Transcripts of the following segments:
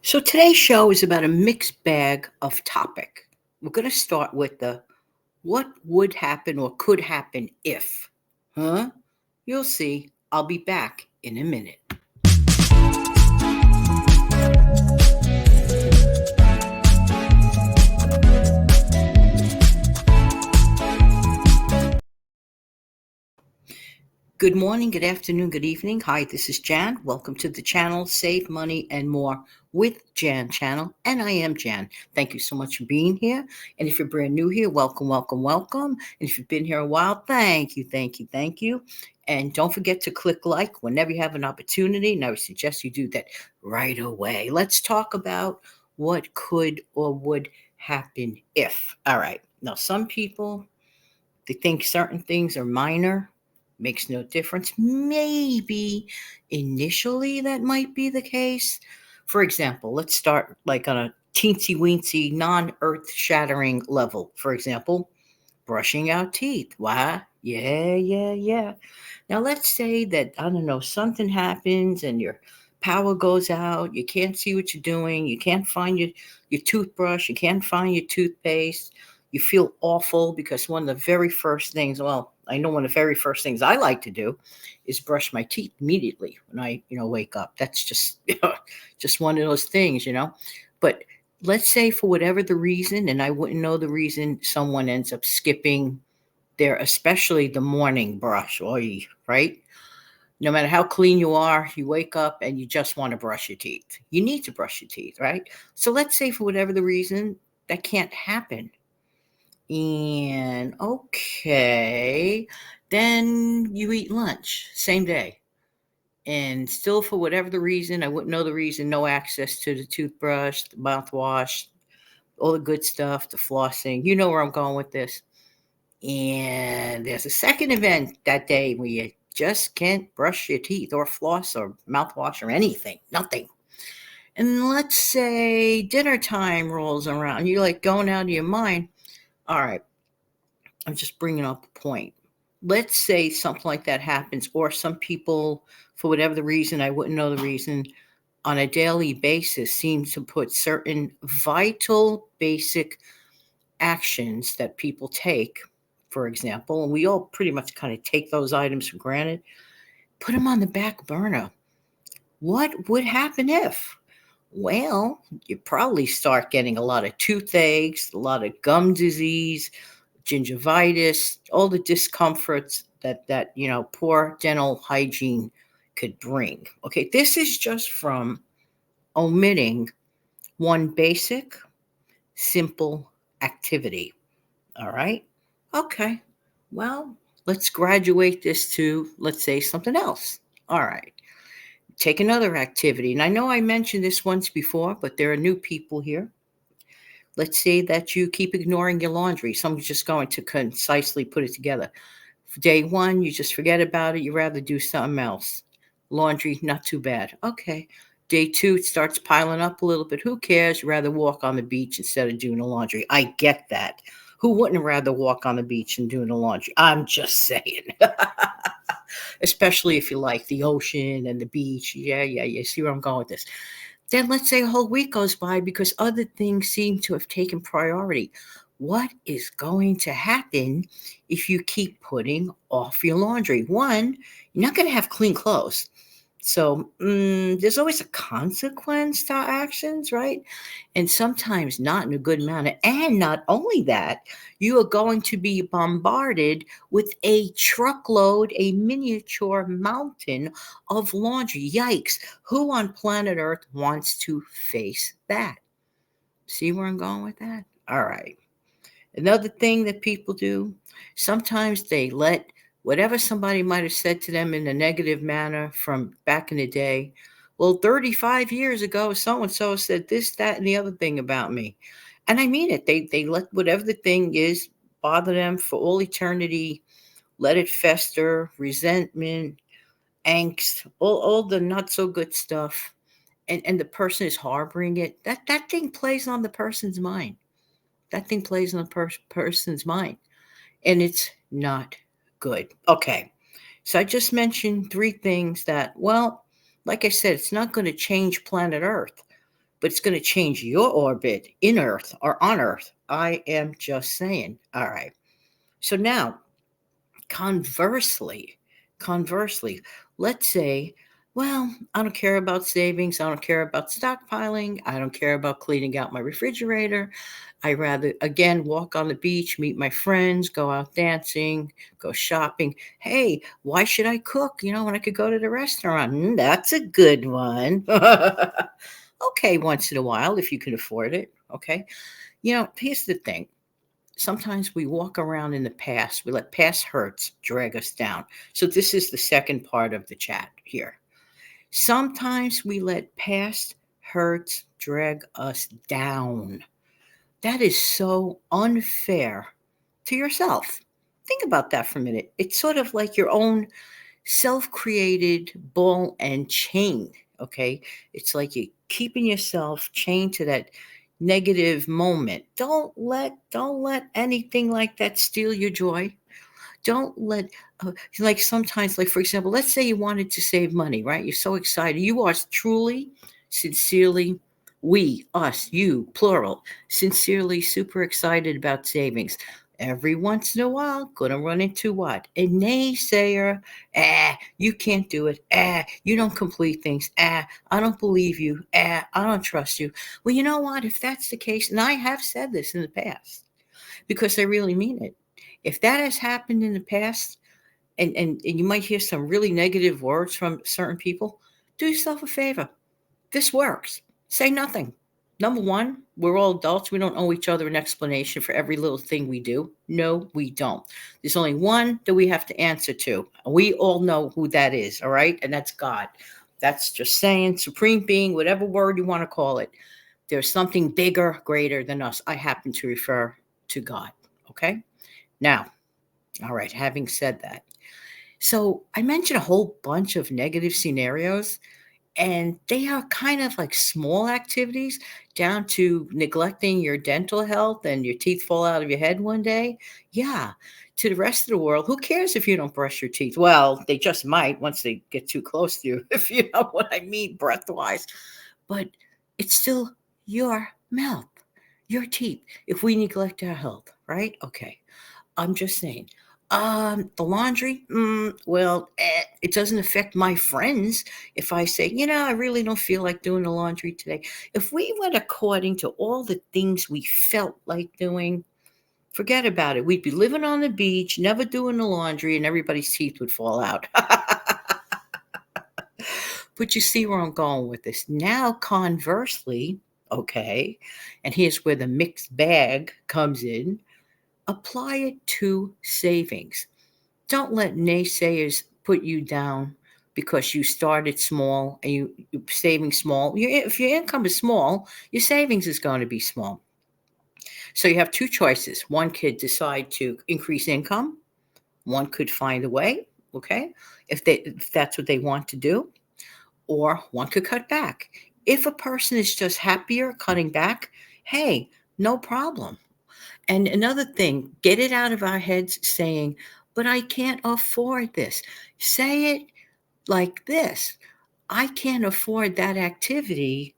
So today's show is about a mixed bag of topic. We're going to start with the what would happen or could happen if. Huh? You'll see. I'll be back in a minute. Good morning, good afternoon, good evening. Hi, this is Jan. Welcome to the channel Save Money and More with Jan channel. And I am Jan. Thank you so much for being here. And if you're brand new here, welcome, welcome, welcome. And if you've been here a while, thank you, thank you, thank you. And don't forget to click like whenever you have an opportunity. And I would suggest you do that right away. Let's talk about what could or would happen if. All right. Now, some people, they think certain things are minor, makes no difference. Maybe initially that might be the case. For example, let's start like on a teensy weensy, non earth shattering level. For example, brushing out teeth. Why? Yeah, yeah, yeah. Now let's say that, I don't know, something happens and your power goes out, you can't see what you're doing, you can't find your toothbrush, you can't find your toothpaste, you feel awful because one of the very first things, well, I know one of the very first things I like to do is brush my teeth immediately when I wake up. That's just just one of those things. But let's say for whatever the reason, and I wouldn't know the reason, someone ends up skipping their, especially the morning brush, right? No matter how clean you are, you wake up and you just want to brush your teeth. You need to brush your teeth, right? So let's say for whatever the reason, that can't happen. And okay, then you eat lunch same day. And still, for whatever the reason, I wouldn't know the reason, no access to the toothbrush, the mouthwash, all the good stuff, the flossing. You know where I'm going with this. And there's a second event that day where you just can't brush your teeth or floss or mouthwash or anything, nothing. And let's say dinner time rolls around. You're like going out of your mind. All right, I'm just bringing up a point. Let's say something like that happens, or some people, for whatever the reason, I wouldn't know the reason, on a daily basis seem to put certain vital, basic actions that people take, for example, and we all pretty much kind of take those items for granted, put them on the back burner. What would happen if? Well, you probably start getting a lot of toothaches, a lot of gum disease, gingivitis, all the discomforts that poor dental hygiene could bring. Okay, this is just from omitting one basic, simple activity. All right. Okay. Well, let's graduate this to, let's say, something else. All right. Take another activity. And I know I mentioned this once before, but there are new people here. Let's say that you keep ignoring your laundry. Someone's just going to concisely put it together. For day one, you just forget about it. You rather do something else. Laundry, not too bad. Okay. Day two, it starts piling up a little bit. Who cares? You rather walk on the beach instead of doing the laundry. I get that. Who wouldn't rather walk on the beach and doing the laundry? I'm just saying. Especially if you like the ocean and the beach. Yeah, yeah, yeah. See where I'm going with this. Then let's say a whole week goes by because other things seem to have taken priority. What is going to happen if you keep putting off your laundry? One, you're not going to have clean clothes. So there's always a consequence to our actions, right? And sometimes not in a good manner. And not only that, you are going to be bombarded with a truckload, a miniature mountain of laundry. Yikes. Who on planet Earth wants to face that? See where I'm going with that? All right. Another thing that people do, sometimes they let whatever somebody might have said to them in a negative manner from back in the day. Well, 35 years ago, so and so said this, that, and the other thing about me. And I mean it. They let whatever the thing is bother them for all eternity, let it fester, resentment, angst, all the not so good stuff. And the person is harboring it. That thing plays on the person's mind. That thing plays on a person's mind, and it's not good. Okay. So I just mentioned three things that, well, like I said, it's not going to change planet Earth. but it's going to change your orbit in Earth or on Earth. I am just saying. All right. So now, conversely, conversely, let's say, well, I don't care about savings. I don't care about stockpiling. I don't care about cleaning out my refrigerator. I rather, again, walk on the beach, meet my friends, go out dancing, go shopping. Hey, why should I cook? When I could go to the restaurant. That's a good one. Okay, once in a while, if you can afford it. Okay. Here's the thing. Sometimes we walk around in the past. We let past hurts drag us down. So, this is the second part of the chat here. Sometimes we let past hurts drag us down. That is so unfair to yourself. Think about that for a minute. It's sort of like your own self created ball and chain. Okay. It's like you're keeping yourself chained to that negative moment. Don't let anything like that steal your joy. Don't let, like sometimes, like for example, let's say you wanted to save money, right? You're so excited. You are truly, sincerely, we, us, you, plural, sincerely super excited about savings. Every once in a while, gonna run into what? A naysayer. You can't do it. You don't complete things. I don't believe you. I don't trust you. Well, you know what? If that's the case, and I have said this in the past, because I really mean it. If that has happened in the past, and you might hear some really negative words from certain people, do yourself a favor. This works. Say nothing. Number one, we're all adults. We don't owe each other an explanation for every little thing we do. No, we don't. There's only one that we have to answer to. We all know who that is, all right? And that's God. That's just saying, supreme being, whatever word you want to call it. There's something bigger, greater than us. I happen to refer to God, okay? Now, all right, having said that, so I mentioned a whole bunch of negative scenarios, and they are kind of like small activities down to neglecting your dental health and your teeth fall out of your head one day. Yeah. To the rest of the world, who cares if you don't brush your teeth? Well, they just might once they get too close to you, if you know what I mean, breath wise. But it's still your mouth, your teeth, if we neglect our health, right? Okay. I'm just saying. The laundry, well, it doesn't affect my friends if I say, I really don't feel like doing the laundry today. If we went according to all the things we felt like doing, forget about it. We'd be living on the beach, never doing the laundry, and everybody's teeth would fall out. But you see where I'm going with this. Now, conversely, okay, and here's where the mixed bag comes in. Apply it to savings. Don't let naysayers put you down because you started small and you're saving small. If your income is small, your savings is going to be small. So you have two choices. One could decide to increase income. One could find a way, okay, if that's what they want to do, or one could cut back. If a person is just happier cutting back, hey, no problem. And another thing, get it out of our heads saying, but I can't afford this. Say it like this: I can't afford that activity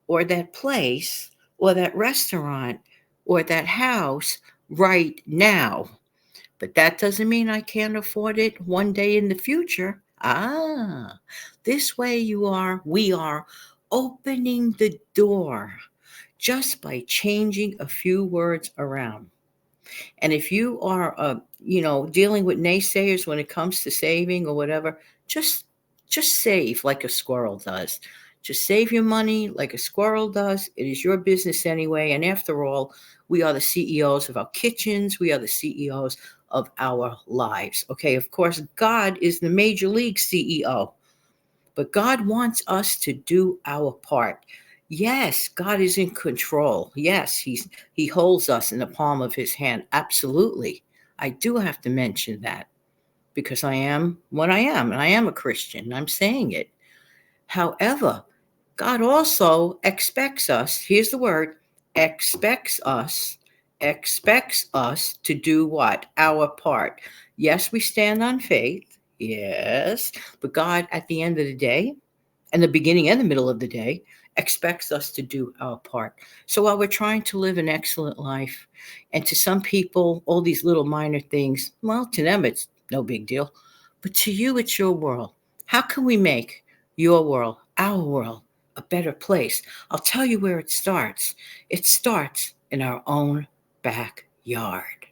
or that place or that restaurant or that house right now. But that doesn't mean I can't afford it one day in the future. This way we are opening the door just by changing a few words around. And if you are, dealing with naysayers when it comes to saving or whatever, just just save like a squirrel does. Just save your money like a squirrel does. It is your business anyway. And after all, we are the CEOs of our kitchens. We are the CEOs of our lives. Okay. Of course, God is the major league CEO, but God wants us to do our part. Yes, God is in control. Yes, he holds us in the palm of his hand. Absolutely. I do have to mention that because I am what I am and I am a Christian. I'm saying it. However, God also expects us, here's the word, expects us, expects us to do what? Our part. Yes, we stand on faith. Yes. But God, at the end of the day, and the beginning and the middle of the day expects us to do our part. So while we're trying to live an excellent life, and to some people, all these little minor things, well, to them it's no big deal, but to you, it's your world. How can we make your world, our world, a better place? I'll tell you where it starts. It starts in our own backyard.